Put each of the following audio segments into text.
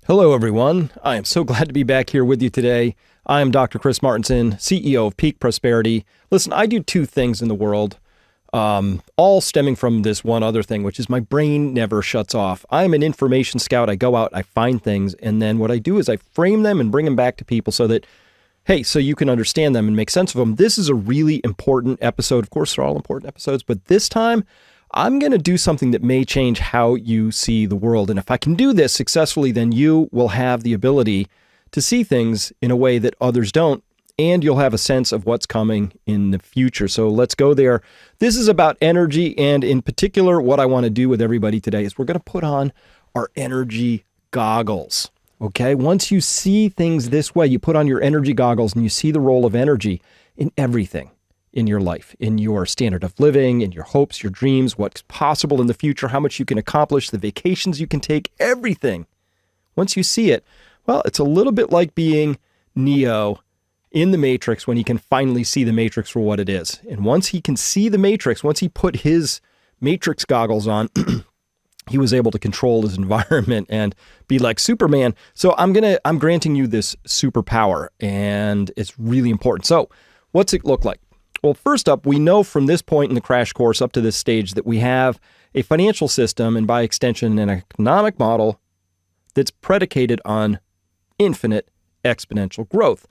Hello, everyone. I am so glad to be back here with you today. I am Dr. Chris Martinson, CEO of Peak Prosperity. Listen, I do two things in the world, all stemming from this one other thing, which is my brain never shuts off. I'm an information scout. I go out, I find things, and then what I do is I frame them and bring them back to people so that, hey, so you can understand them and make sense of them. This is a really important episode. Of course, they're all important episodes, but this time, I'm going to do something that may change how you see the world. And if I can do this successfully, then you will have the ability to see things in a way that others don't, and you'll have a sense of what's coming in the future. So let's go there. This is about energy, and in particular, what I want to do with everybody today is we're going to put on our energy goggles. Okay? Once you see things this way, you put on your energy goggles and you see the role of energy in everything in your life, in your standard of living, in your hopes, your dreams, what's possible in the future, how much you can accomplish, the vacations you can take, everything. Once you see it, well, it's a little bit like being Neo in the Matrix when he can finally see the Matrix for what it is. And once he can see the Matrix, once he put his Matrix goggles on, he was able to control his environment and be like Superman. So I'm granting you this superpower, and it's really important. So what's it look like? Well, first up, we know from this point in the crash course up to this stage that we have a financial system and by extension an economic model that's predicated on infinite exponential growth.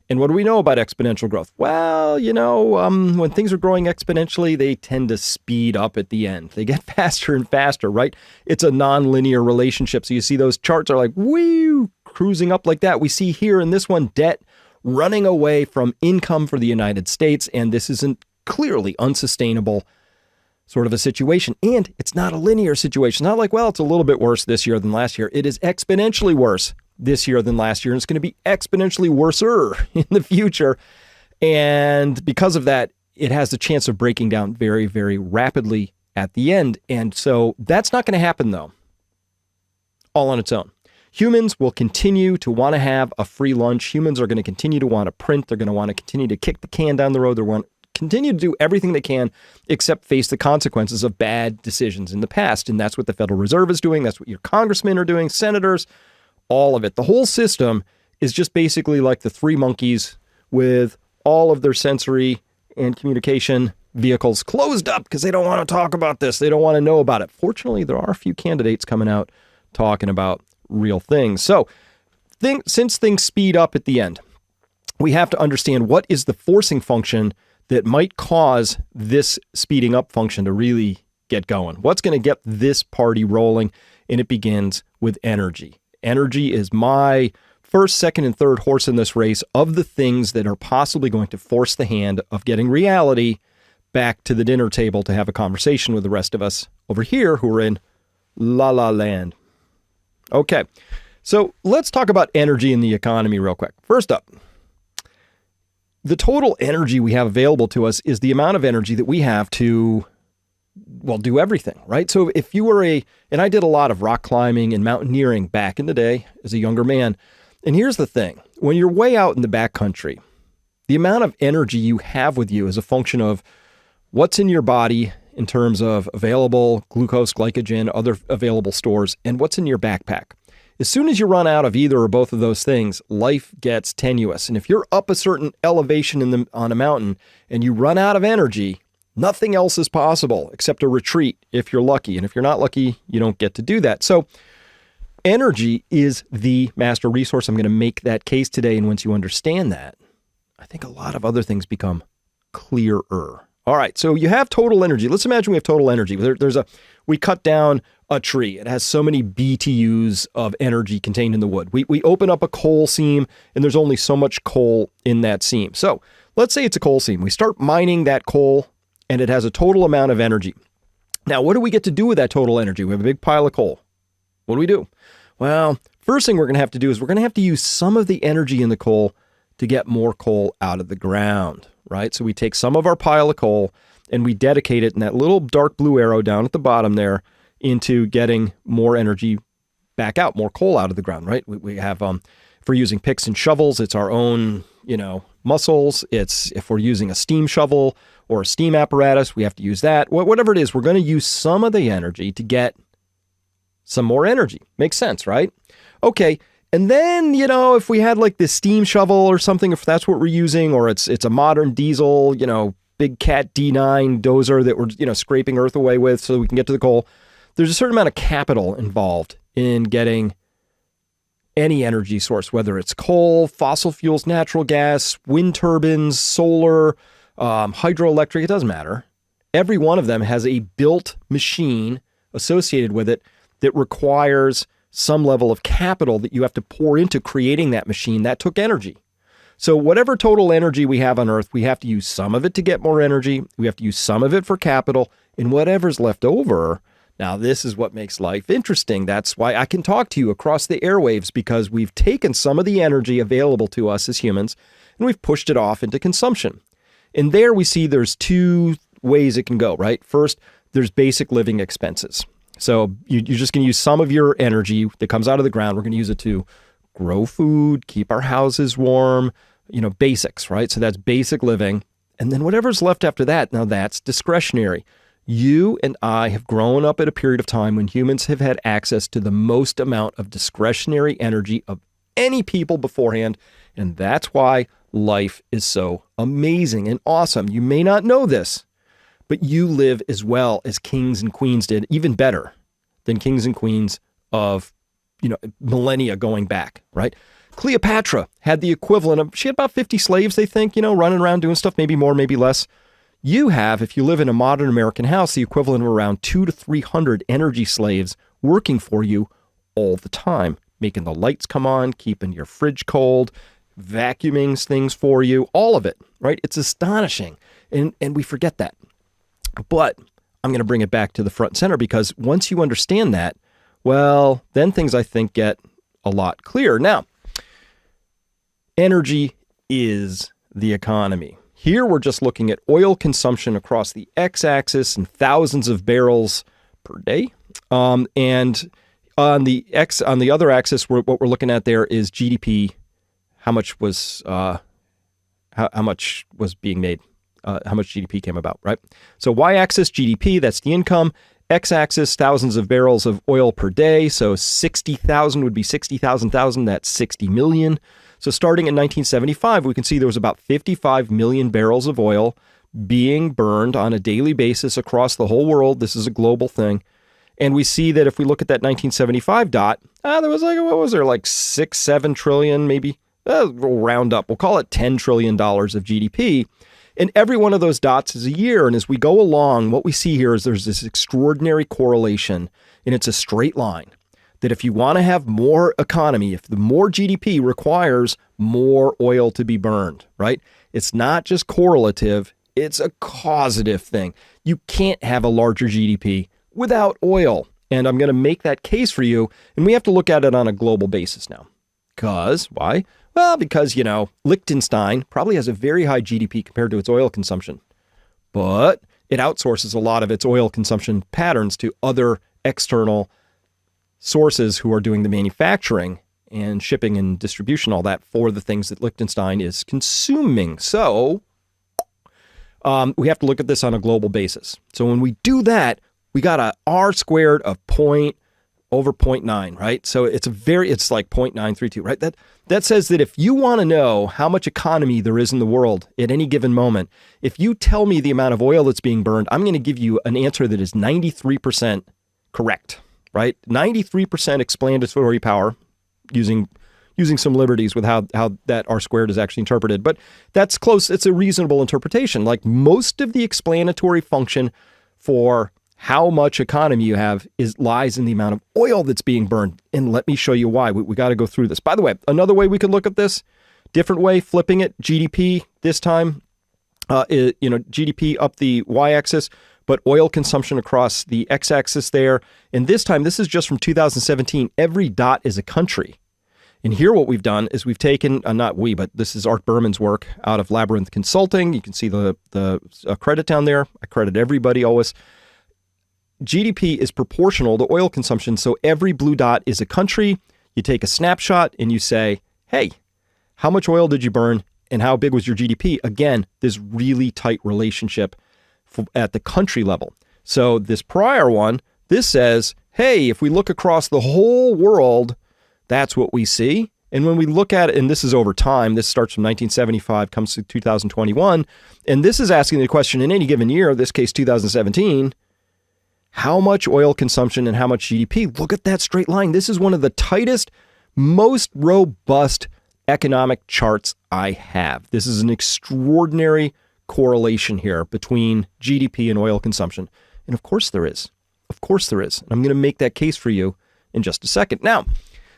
And what do we know about exponential growth? Well, when things are growing exponentially, they tend to speed up at the end. They get faster and faster, right? It's a nonlinear relationship. So you see those charts are like, woo, cruising up like that. We see here in this one, debt running away from income for the United States, and this isn't clearly unsustainable sort of a situation. And it's not a linear situation. Not like, well, it's a little bit worse this year than last year. It is exponentially worse this year than last year, and it's going to be exponentially worser in the future. And because of that, it has the chance of breaking down very, very rapidly at the end. And so that's not going to happen, though, all on its own. Humans will continue to want to have a free lunch. Humans are going to continue to want to print. They're going to want to continue to kick the can down the road. They want to continue to do everything they can except face the consequences of bad decisions in the past. And that's what the Federal Reserve is doing. That's what your congressmen are doing, senators, all of it. The whole system is just basically like the three monkeys with all of their sensory and communication vehicles closed up because they don't want to talk about this. They don't want to know about it. Fortunately, there are a few candidates coming out talking about real things. So since things speed up at the end, we have to understand what is the forcing function that might cause this speeding up function to really get going. What's going to get this party rolling? And it begins with energy. Energy is my first, second, and third horse in this race of the things that are possibly going to force the hand of getting reality back to the dinner table to have a conversation with the rest of us over here who are in La La Land. Okay, so let's talk about energy in the economy real quick. First up, the total energy we have available to us is the amount of energy that we have to, well, do everything, right? So if you were and I did a lot of rock climbing and mountaineering back in the day as a younger man. And here's the thing, when you're way out in the backcountry, the amount of energy you have with you is a function of what's in your body in terms of available glucose, glycogen, other available stores, and what's in your backpack. As soon as you run out of either or both of those things, life gets tenuous. And if you're up a certain elevation on a mountain and you run out of energy, nothing else is possible except a retreat if you're lucky. And if you're not lucky, you don't get to do that. So energy is the master resource. I'm going to make that case today. And once you understand that, I think a lot of other things become clearer. All right, so you have total energy. Let's imagine we have total energy. We cut down a tree. It has so many BTUs of energy contained in the wood. We open up a coal seam, and there's only so much coal in that seam. So let's say it's a coal seam. We start mining that coal, and it has a total amount of energy. Now, what do we get to do with that total energy? We have a big pile of coal. What do we do? Well, first thing we're going to have to do is we're going to have to use some of the energy in the coal to get more coal out of the ground. Right? So we take some of our pile of coal and we dedicate it in that little dark blue arrow down at the bottom there into getting more energy back out, more coal out of the ground, right? We have, if we're using picks and shovels, it's our own, muscles. It's if we're using a steam shovel or a steam apparatus, we have to use that. Whatever it is, we're going to use some of the energy to get some more energy. Makes sense, right? Okay. And then, if we had like this steam shovel or something, if that's what we're using, or it's a modern diesel, big cat D9 dozer that we're, scraping earth away with so we can get to the coal, there's a certain amount of capital involved in getting any energy source, whether it's coal, fossil fuels, natural gas, wind turbines, solar, hydroelectric, it doesn't matter. Every one of them has a built machine associated with it that requires some level of capital that you have to pour into creating that machine. That took energy. So whatever total energy we have on Earth, we have to use some of it to get more energy. We have to use some of it for capital, and whatever's left over. Now, this is what makes life interesting. That's why I can talk to you across the airwaves, because we've taken some of the energy available to us as humans and we've pushed it off into consumption. And there we see there's two ways it can go, right? First, there's basic living expenses. So you're just going to use some of your energy that comes out of the ground. We're going to use it to grow food, keep our houses warm, basics, right? So that's basic living. And then whatever's left after that, now that's discretionary. You and I have grown up at a period of time when humans have had access to the most amount of discretionary energy of any people beforehand. And that's why life is so amazing and awesome. You may not know this, but you live as well as kings and queens did, even better than kings and queens of, millennia going back, right? Cleopatra had the equivalent of, she had about 50 slaves, they think, running around doing stuff, maybe more, maybe less. You have, if you live in a modern American house, the equivalent of around 200 to 300 energy slaves working for you all the time, making the lights come on, keeping your fridge cold, vacuuming things for you, all of it, right? It's astonishing. And we forget that. But I'm going to bring it back to the front and center, because once you understand that, well, then things I think get a lot clearer. Now, energy is the economy. Here we're just looking at oil consumption across the x-axis and thousands of barrels per day. And on the other axis, what we're looking at there is GDP. How much was being made? How much GDP came about, right? So y-axis GDP, that's the income. X-axis, thousands of barrels of oil per day. So 60,000 would be 60,000. That's 60 million. So starting in 1975, we can see there was about 55 million barrels of oil being burned on a daily basis across the whole world. This is a global thing. And we see that if we look at that 1975 dot, there was like 6, 7 trillion, maybe, we'll round up. We'll call it $10 trillion of GDP. And every one of those dots is a year. And as we go along, what we see here is there's this extraordinary correlation, and it's a straight line. That if you want to have more economy, if the more GDP requires more oil to be burned, right? It's not just correlative, it's a causative thing. You can't have a larger GDP without oil. And I'm going to make that case for you. And we have to look at it on a global basis now. Why? Well, because, Liechtenstein probably has a very high GDP compared to its oil consumption. But it outsources a lot of its oil consumption patterns to other external sources who are doing the manufacturing and shipping and distribution, all that for the things that Liechtenstein is consuming. So we have to look at this on a global basis. So when we do that, we got a R squared of 0.9, right? So it's like 0.932, right? That says that if you want to know how much economy there is in the world at any given moment, if you tell me the amount of oil that's being burned, I'm going to give you an answer that is 93% correct. Right? 93% explanatory power, using some liberties with how that R squared is actually interpreted. But that's close. It's a reasonable interpretation. Like most of the explanatory function for how much economy you have lies in the amount of oil that's being burned. And let me show you why. We got to go through this. By the way, another way we could look at this, different way, flipping it, GDP this time, GDP up the y-axis, but oil consumption across the x-axis there. And this time, this is just from 2017. Every dot is a country. And here what we've done is we've taken, not we, but this is Art Berman's work out of Labyrinth Consulting. You can see the credit down there. I credit everybody always. GDP is proportional to oil consumption. So every blue dot is a country. You take a snapshot and you say, hey, how much oil did you burn and how big was your GDP? Again, this really tight relationship at the country level. So this prior one, this says, hey, if we look across the whole world, That's what we see. And when we look at it, and this is over time, this starts from 1975, comes to 2021, and this is asking the question in any given year, in this case 2017, how much oil consumption and how much GDP? Look at that straight line. This is one of the tightest, most robust economic charts I have. This is an extraordinary correlation here between GDP and oil consumption. And of course there is. Of course there is. And I'm going to make that case for you in just a second. Now,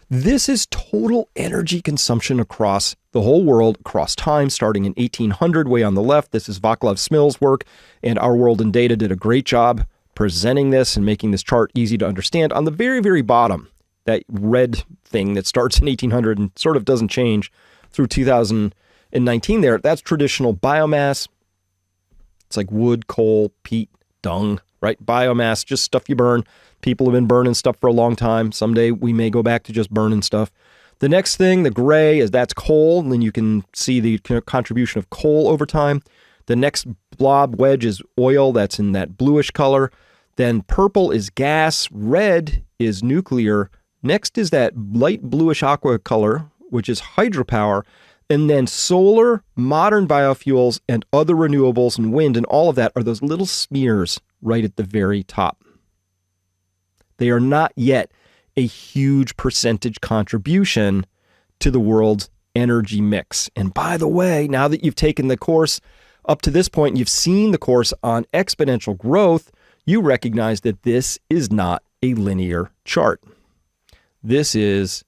this is total energy consumption across the whole world, across time, starting in 1800, way on the left. This is Vaclav Smil's work, and Our World in Data did a great job presenting this and making this chart easy to understand. On the very, very bottom, that red thing that starts in 1800 and sort of doesn't change through 2019 there, that's traditional biomass. It's like wood, coal, peat, dung, right? Biomass, just stuff you burn. People have been burning stuff for a long time. Someday we may go back to just burning stuff. The next thing, the gray, is that's coal. And then you can see the contribution of coal over time. The next blob wedge is oil. That's in that bluish color. Then purple is gas. Red is nuclear. Next is that light bluish aqua color, which is hydropower. And then solar, modern biofuels, and other renewables and wind and all of that are those little smears right at the very top. They are not yet a huge percentage contribution to the world's energy mix. And by the way, now that you've taken the course up to this point, and you've seen the course on exponential growth, you recognize that this is not a linear chart. This is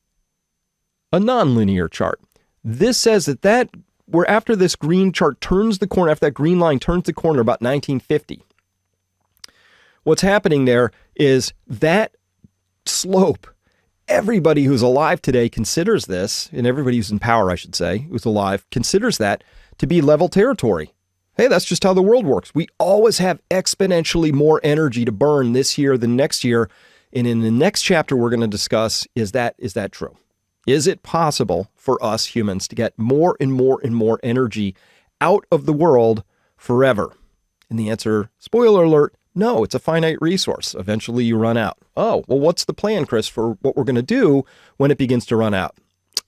a nonlinear chart. This says that where after this green chart turns the corner, after that green line turns the corner about 1950, what's happening there is that slope, everybody who's alive today considers this, and everybody who's in power, I should say, who's alive, considers that to be level territory. Hey, that's just how the world works. We always have exponentially more energy to burn this year than next year. And in the next chapter, we're going to discuss, is that true? Is it possible for us humans to get more and more and more energy out of the world forever? And the answer, spoiler alert, no, it's a finite resource. Eventually you run out. Oh, well, what's the plan, Chris, for what we're going to do when it begins to run out?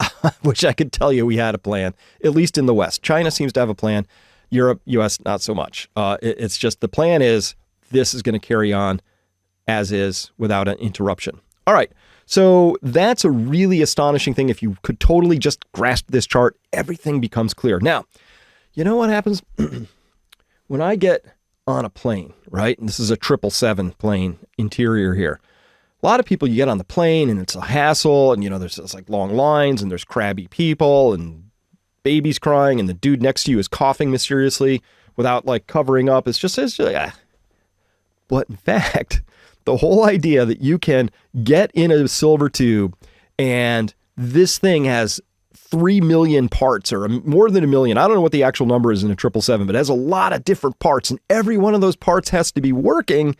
I wish I could tell you we had a plan, at least in the West. China seems to have a plan. Europe, US, not so much. It's just the plan is this is going to carry on as is without an interruption. All right. So that's a really astonishing thing. If you could totally just grasp this chart, everything becomes clear. Now, you know what happens when I get on a plane, right? And this is a 777 plane interior here. A lot of people, you get on the plane and it's a hassle, and there's this like long lines and there's crabby people and babies crying and the dude next to you is coughing mysteriously without like covering up. It's just But in fact, the whole idea that you can get in a silver tube and this thing has 3 million parts or more than 1 million. I don't know what the actual number is in a 777, but it has a lot of different parts, and every one of those parts has to be working,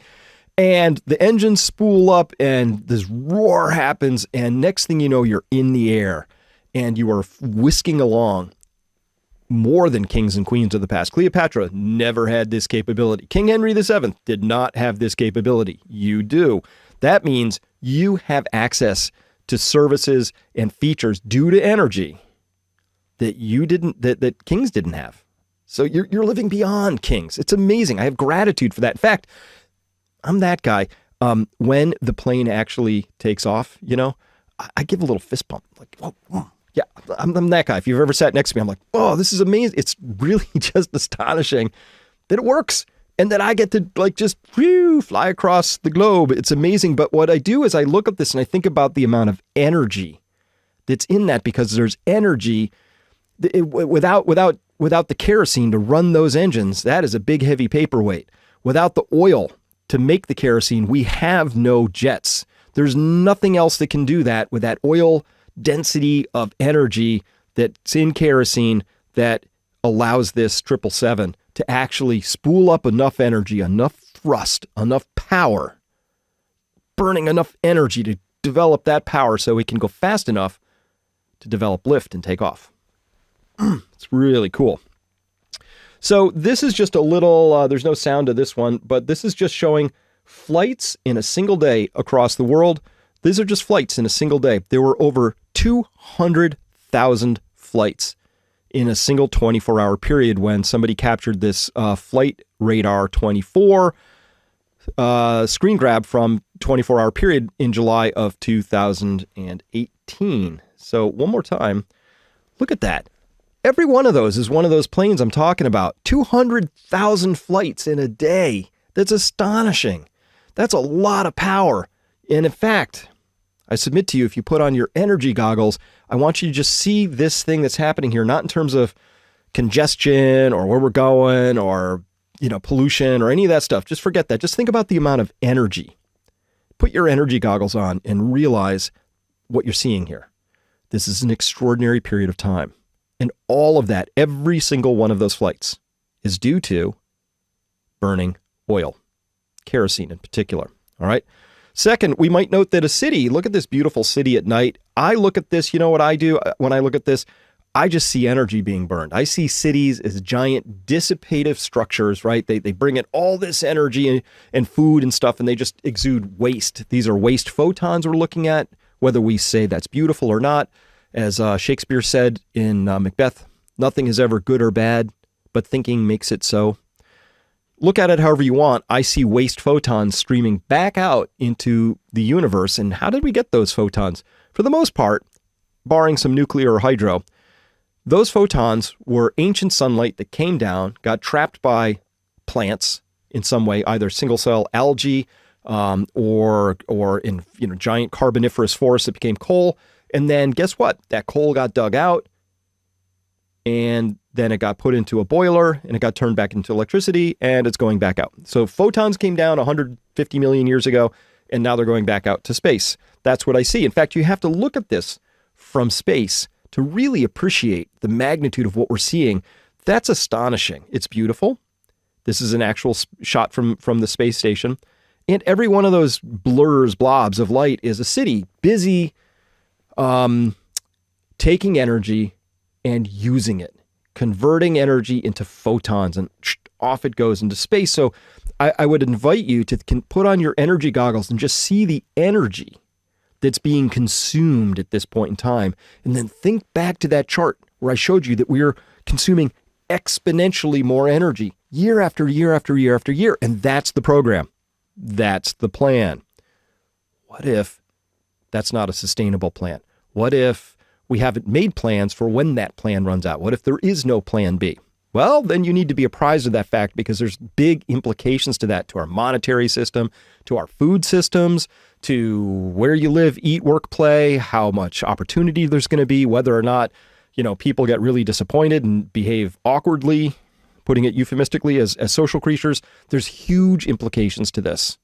and the engines spool up and this roar happens, and next thing you know, you're in the air and you are whisking along. More than kings and queens of the past. Cleopatra never had this capability. King Henry VII did not have this capability. You do. That means you have access to services and features due to energy that you didn't, that kings didn't have. So you're living beyond kings. It's amazing. I have gratitude for that. In fact, I'm that guy. When the plane actually takes off, I give a little fist bump, like, whoa. Yeah, I'm that guy. If you've ever sat next to me, I'm like, oh, this is amazing. It's really just astonishing that it works and that I get to like just fly across the globe. It's amazing. But what I do is I look at this and I think about the amount of energy that's in that, because there's energy without the kerosene to run those engines. That is a big, heavy paperweight. Without the oil to make the kerosene, we have no jets. There's nothing else that can do that with that oil density of energy that's in kerosene that allows this 777 to actually spool up enough energy, enough thrust, enough power, burning enough energy to develop that power so it can go fast enough to develop lift and take off. It's really cool. So this is just a little, there's no sound to this one, but this is just showing flights in a single day across the world. These are just flights in a single day. There were over 200,000 flights in a single 24-hour period when somebody captured this Flight Radar 24 screen grab from 24-hour period in July of 2018. So one more time, look at that. Every one of those is one of those planes I'm talking about. 200,000 flights in a day. That's astonishing. That's a lot of power. And in fact, I submit to you, if you put on your energy goggles, I want you to just see this thing that's happening here, not in terms of congestion or where we're going or, pollution or any of that stuff. Just forget that. Just think about the amount of energy. Put your energy goggles on and realize what you're seeing here. This is an extraordinary period of time. And all of that, every single one of those flights is due to burning oil, kerosene in particular. All right. Second, we might note that a city, look at this beautiful city at night. I look at this, you know what I do when I look at this? I just see energy being burned. I see cities as giant dissipative structures, right? They bring in all this energy and food and stuff, and they just exude waste. These are waste photons we're looking at, whether we say that's beautiful or not. As Shakespeare said in Macbeth, nothing is ever good or bad, but thinking makes it so. Look at it however you want. I see waste photons streaming back out into the universe. And how did we get those photons? For the most part, barring some nuclear or hydro, those photons were ancient sunlight that came down, got trapped by plants in some way, either single cell algae or in giant carboniferous forests that became coal. And then guess what? That coal got dug out, and then it got put into a boiler, and it got turned back into electricity, and it's going back out. So photons came down 150 million years ago, and now they're going back out to space. That's what I see. In fact, you have to look at this from space to really appreciate the magnitude of what we're seeing. That's astonishing. It's beautiful. This is an actual shot from the space station. And every one of those blobs of light is a city busy taking energy and using it, converting energy into photons, and off it goes into space. So I would invite you to put on your energy goggles and just see the energy that's being consumed at this point in time. And then think back to that chart where I showed you that we're consuming exponentially more energy year after year after year after year. And that's the program. That's the plan. What if that's not a sustainable plan? What if we haven't made plans for when that plan runs out? What if there is no plan B? Well, then you need to be apprised of that fact, because there's big implications to that, to our monetary system, to our food systems, to where you live, eat, work, play, how much opportunity there's going to be, whether or not, people get really disappointed and behave awkwardly, putting it euphemistically, as social creatures. There's huge implications to this.